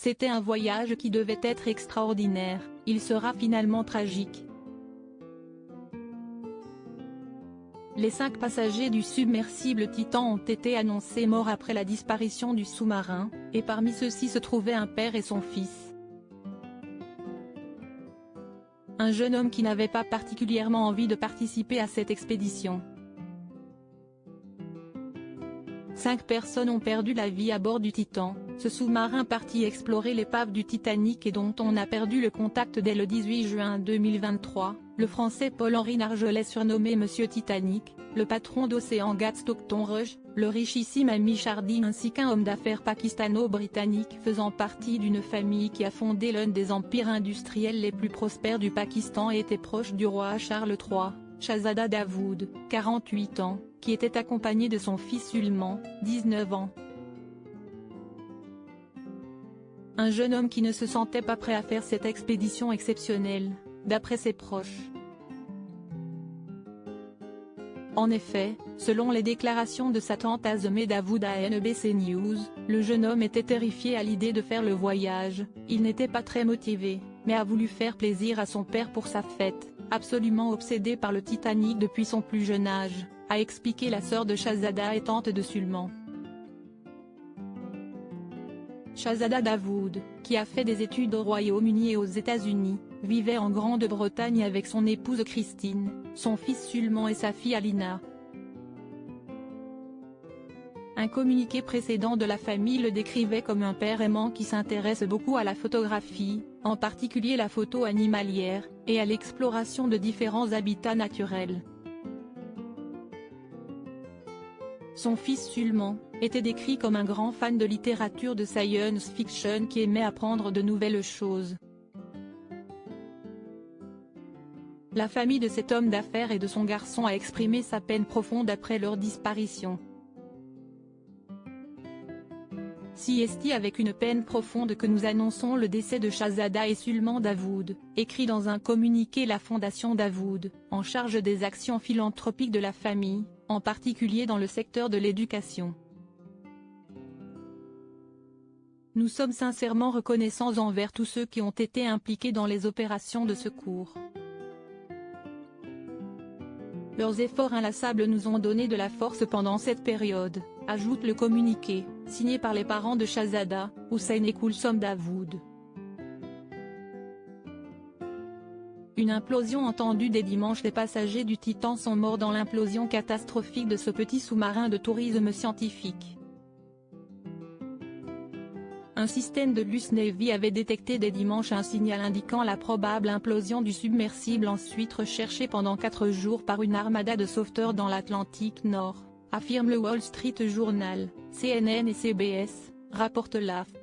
C'était un voyage qui devait être extraordinaire, il sera finalement tragique. Les 5 passagers du submersible Titan ont été annoncés morts après la disparition du sous-marin, et parmi ceux-ci se trouvaient un père et son fils. Un jeune homme qui n'avait pas particulièrement envie de participer à cette expédition. 5 personnes ont perdu la vie à bord du Titan, ce sous-marin parti explorer l'épave du Titanic et dont on a perdu le contact dès le 18 juin 2023, le Français Paul-Henri Nargeolet surnommé Monsieur Titanic, le patron d'Océan GAT Stockton Rush, le richissime Hamish Harding ainsi qu'un homme d'affaires pakistano-britannique faisant partie d'une famille qui a fondé l'un des empires industriels les plus prospères du Pakistan et était proche du roi Charles III, Shahzada Davood, 48 ans, qui était accompagné de son fils Sulman, 19 ans. Un jeune homme qui ne se sentait pas prêt à faire cette expédition exceptionnelle, d'après ses proches. En effet, selon les déclarations de sa tante Azemeh Davood à NBC News, le jeune homme était terrifié à l'idée de faire le voyage, il n'était pas très motivé, mais a voulu faire plaisir à son père pour sa fête, absolument obsédé par le Titanic depuis son plus jeune âge, a expliqué la sœur de Shahzada et tante de Sulman. Shahzada Davood, qui a fait des études au Royaume-Uni et aux États-Unis, vivait en Grande-Bretagne avec son épouse Christine, son fils Sulman et sa fille Alina. Un communiqué précédent de la famille le décrivait comme un père aimant qui s'intéresse beaucoup à la photographie, en particulier la photo animalière, et à l'exploration de différents habitats naturels. Son fils Sulman était décrit comme un grand fan de littérature de science-fiction qui aimait apprendre de nouvelles choses. La famille de cet homme d'affaires et de son garçon a exprimé sa peine profonde après leur disparition. Si est avec une peine profonde que nous annonçons le décès de Shahzada et Sulman Davood, écrit dans un communiqué la Fondation Davood, en charge des actions philanthropiques de la famille, en particulier dans le secteur de l'éducation. Nous sommes sincèrement reconnaissants envers tous ceux qui ont été impliqués dans les opérations de secours. Leurs efforts inlassables nous ont donné de la force pendant cette période, ajoute le communiqué, signé par les parents de Shahzada, Hussein et Kulsum Davood. Une implosion entendue dès dimanche. Les passagers du Titan sont morts dans l'implosion catastrophique de ce petit sous-marin de tourisme scientifique. Un système de l'US Navy avait détecté dès dimanche un signal indiquant la probable implosion du submersible ensuite recherché pendant 4 jours par une armada de sauveteurs dans l'Atlantique Nord, affirme le Wall Street Journal, CNN et CBS, rapporte l'AFP.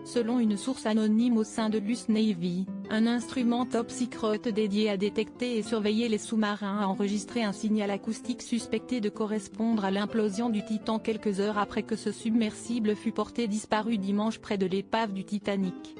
Selon une source anonyme au sein de l'US Navy, un instrument top secret dédié à détecter et surveiller les sous-marins a enregistré un signal acoustique suspecté de correspondre à l'implosion du Titan quelques heures après que ce submersible fut porté disparu dimanche près de l'épave du Titanic.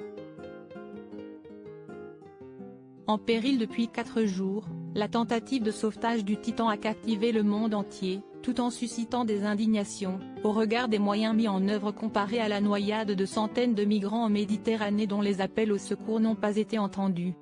En péril depuis 4 jours, la tentative de sauvetage du Titan a captivé le monde entier, tout en suscitant des indignations, au regard des moyens mis en œuvre comparés à la noyade de centaines de migrants en Méditerranée dont les appels au secours n'ont pas été entendus.